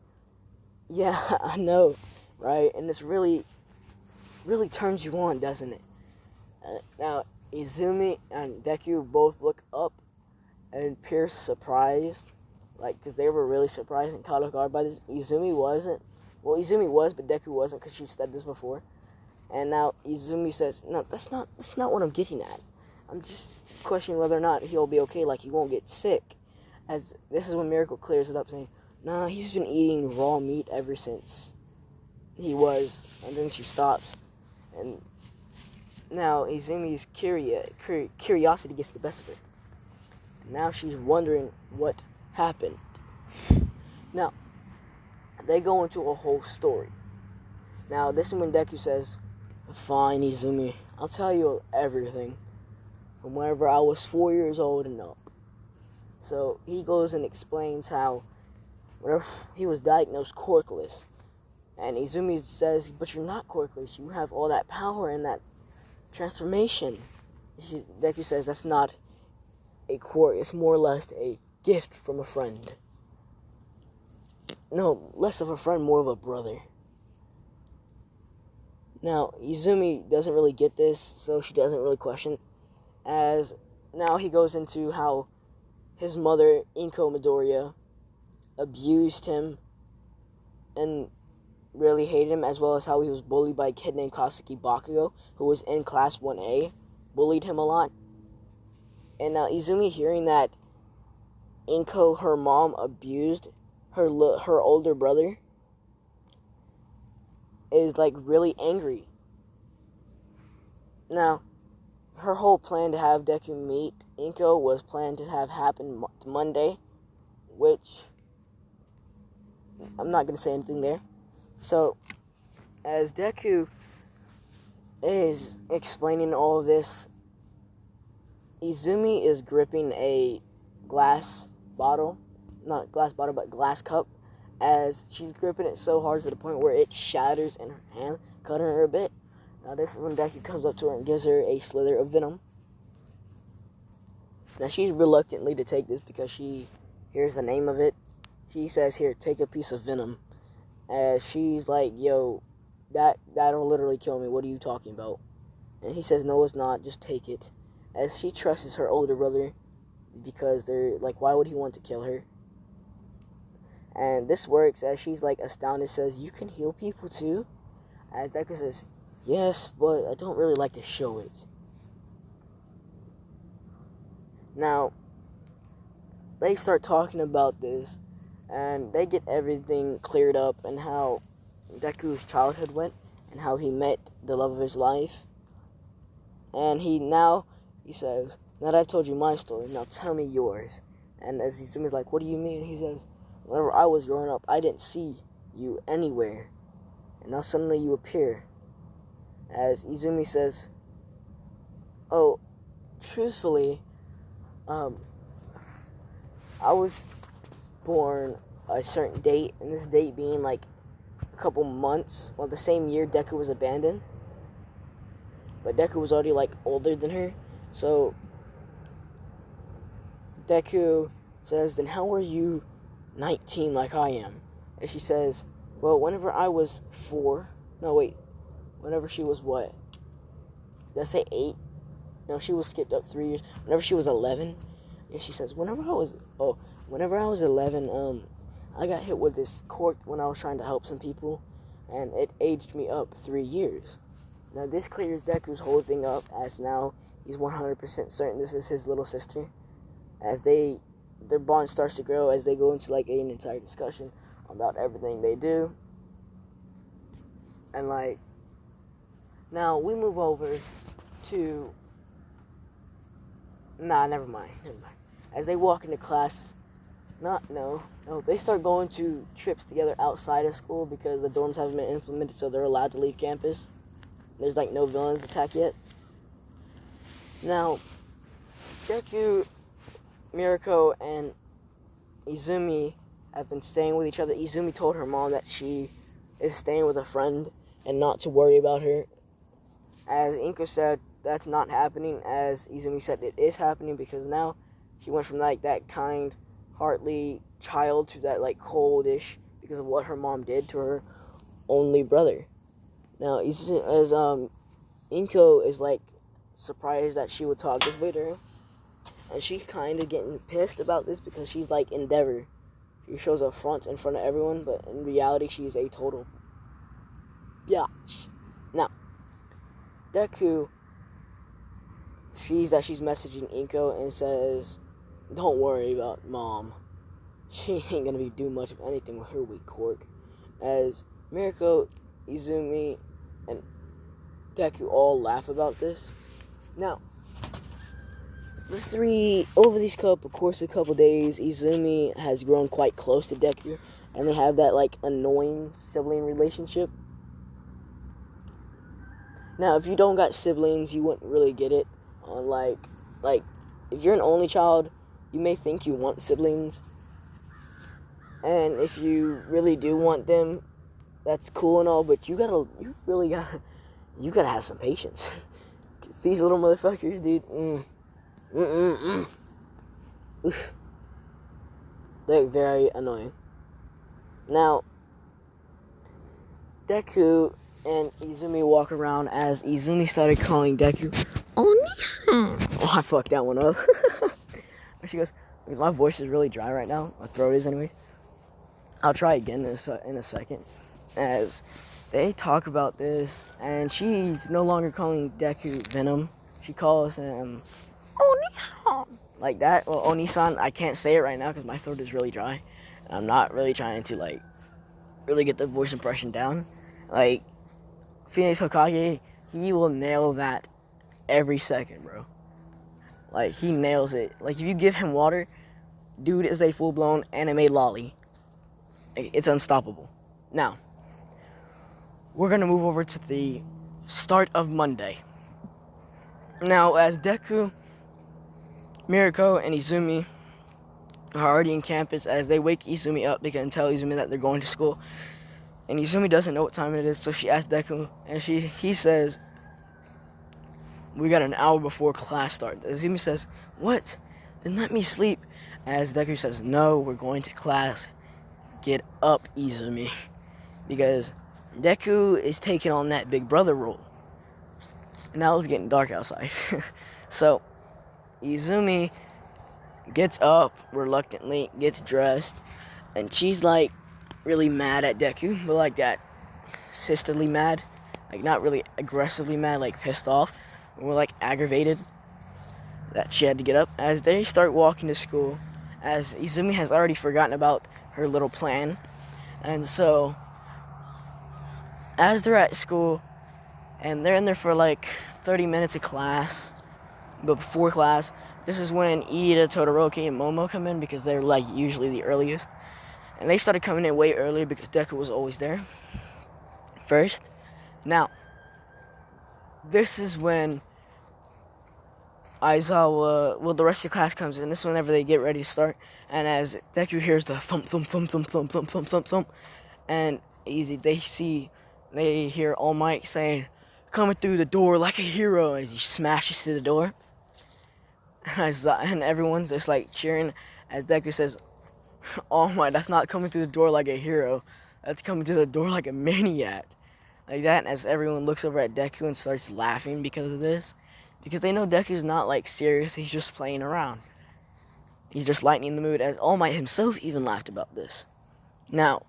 "Yeah, I know, right?" And this really turns you on, doesn't it? Now, Izumi and Deku both look up and appear surprised, like, because they were really surprised and caught off guard by this. Izumi wasn't. Well, Izumi was, but Deku wasn't, because she said this before. And now Izumi says, "No, that's not what I'm getting at. I'm just questioning whether or not he'll be okay, like he won't get sick." As this is when Miracle clears it up, saying, "Nah, he's been eating raw meat ever since he was," and then she stops. And now Izumi's curiosity gets the best of her. Now she's wondering what happened. Now, they go into a whole story. Now, this is when Deku says, "Fine, Izumi, I'll tell you everything from whenever I was 4 years old and up." So he goes and explains how whenever he was diagnosed corkless, and Izumi says, "But you're not corkless. You have all that power and that transformation." Deku says, "That's not a quirk. It's more or less a gift from a friend. No, less of a friend, more of a brother." Now, Izumi doesn't really get this, so she doesn't really question. As now he goes into how his mother, Inko Midoriya, abused him and really hated him, as well as how he was bullied by a kid named Kasuki Bakugo, who was in class 1A, bullied him a lot. And now Izumi, hearing that Inko, her mom, abused her older brother, is like really angry. Now, her whole plan to have Deku meet Inko was planned to have happen Monday, which I'm not going to say anything there. So, as Deku is explaining all of this, Izumi is gripping a glass bottle, not glass bottle, but glass cup, as she's gripping it so hard to the point where it shatters in her hand, cutting her a bit. Now this is when Deku comes up to her and gives her a slither of venom. Now she's reluctantly to take this because she hears the name of it. She says, "Here, take a piece of venom." As she's like, "Yo, that'll literally kill me. What are you talking about?" And he says, "No, it's not. Just take it." As she trusts her older brother because they're like, why would he want to kill her? And this works, as she's like astounded, says, "You can heal people too?" As Deku says, "Yes, but I don't really like to show it." Now, they start talking about this, and they get everything cleared up, and how Deku's childhood went, and how he met the love of his life. And he says, "Now that I've told you my story, now tell me yours." And as Izumi's like, "What do you mean?" He says, "Whenever I was growing up, I didn't see you anywhere, and now suddenly you appear." As Izumi says, "Oh, truthfully, I was born a certain date, and this date being like a couple months, well, the same year Deku was abandoned. But Deku was already like older than her, so Deku says, "Then how are you 19 like I am?" And she says, "Well, whenever I was 4, no wait, whenever she was what? Did I say 8? No, she was skipped up 3 years. Whenever she was 11, and she says, whenever I was 11, I got hit with this cork when I was trying to help some people, and it aged me up 3 years." Now this clears Deku's whole thing up, as now he's 100% certain this is his little sister. As their bond starts to grow, as they go into like an entire discussion about everything they do. And like, now we move over to, never mind. As they walk into class, they start going to trips together outside of school because the dorms haven't been implemented, so they're allowed to leave campus. There's like no villains attack yet. Now, Deku, Mirko, and Izumi have been staying with each other. Izumi told her mom that she is staying with a friend and not to worry about her. As Inko said, that's not happening. As Izumi said, it is happening because now she went from like that kind, heartly child to that like coldish because of what her mom did to her only brother. Now, as Inko is like surprised that she would talk this way to her, and she's kind of getting pissed about this because she's like Endeavor. She shows a front in front of everyone, but in reality, she's a total biatch. Now, Deku sees that she's messaging Inko and says, "Don't worry about Mom. She ain't gonna be doing much of anything with her weak quirk." As Mirko, Izumi, and Deku all laugh about this. Now, the three, over these couple days, Izumi has grown quite close to Deku, and they have that like annoying sibling relationship. Now, if you don't got siblings, you wouldn't really get it. On like if you're an only child, you may think you want siblings, and if you really do want them, that's cool and all. But you gotta have some patience. 'Cause these little motherfuckers, dude, oof, they're very annoying. Now, Deku and Izumi walk around as Izumi started calling Deku Oni-san. Oh, I fucked that one up. She goes, because my voice is really dry right now. My throat is anyway. I'll try again in a second. As they talk about this, and she's no longer calling Deku Venom. She calls him Oni-san. Like that. Well, Oni-san, I can't say it right now because my throat is really dry. I'm not really trying to, like, really get the voice impression down. Like, Phoenix Hokage, he will nail that every second, bro. Like, he nails it. Like, if you give him water, dude is a full-blown anime lolly. It's unstoppable. Now, we're going to move over to the start of Monday. Now, as Deku, Mirko, and Izumi are already in campus, as they wake Izumi up, they can tell Izumi that they're going to school. And Izumi doesn't know what time it is, so she asks Deku, and he says, "We got an hour before class starts." Izumi says, "What? Then let me sleep." As Deku says, "No, we're going to class. Get up, Izumi." Because Deku is taking on that big brother role. And now it's getting dark outside. So, Izumi gets up reluctantly, gets dressed, and she's like really mad at Deku, but like that sisterly mad. Like not really aggressively mad, like pissed off. More like aggravated that she had to get up. As they start walking to school, as Izumi has already forgotten about her little plan. And so, as they're at school, and they're in there for like 30 minutes of class, but before class, this is when Ida, Todoroki, and Momo come in because they're like usually the earliest. And they started coming in way earlier because Deku was always there first. Now, this is when Aizawa, well, the rest of the class comes in. This is whenever they get ready to start. And as Deku hears the thump, thump, thump, thump, thump, thump, thump, thump, thump, and they hear All Might saying, "Coming through the door like a hero," as he smashes through the door. And everyone's just like cheering as Deku says, "Oh my, that's not coming through the door like a hero. That's coming through the door like a maniac." Like that, as everyone looks over at Deku and starts laughing because of this. Because they know Deku's not like serious, he's just playing around. He's just lightening the mood, as All Might himself even laughed about this. Now,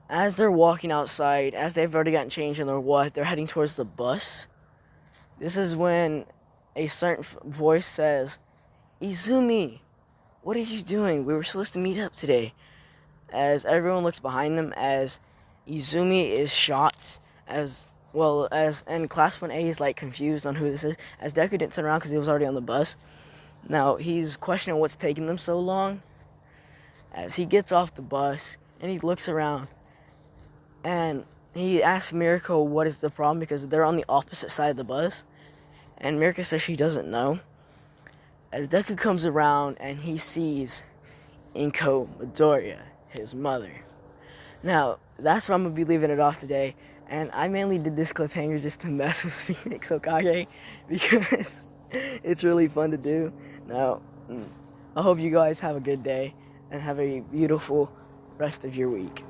as they're walking outside, as they've already gotten changed and they're heading towards the bus, this is when a certain voice says, "Izumi, what are you doing? We were supposed to meet up today." As everyone looks behind them, as Izumi is shocked, as and Class 1A is like confused on who this is, as Deku didn't turn around because he was already on the bus. Now, he's questioning what's taking them so long, as he gets off the bus, and he looks around, and he asks Mirko what is the problem, because they're on the opposite side of the bus, and Mirko says she doesn't know. as Deku comes around and he sees Inko Midoriya, his mother. Now, that's where I'm going to be leaving it off today. And I mainly did this cliffhanger just to mess with Phoenix Hokage because it's really fun to do. Now, I hope you guys have a good day and have a beautiful rest of your week.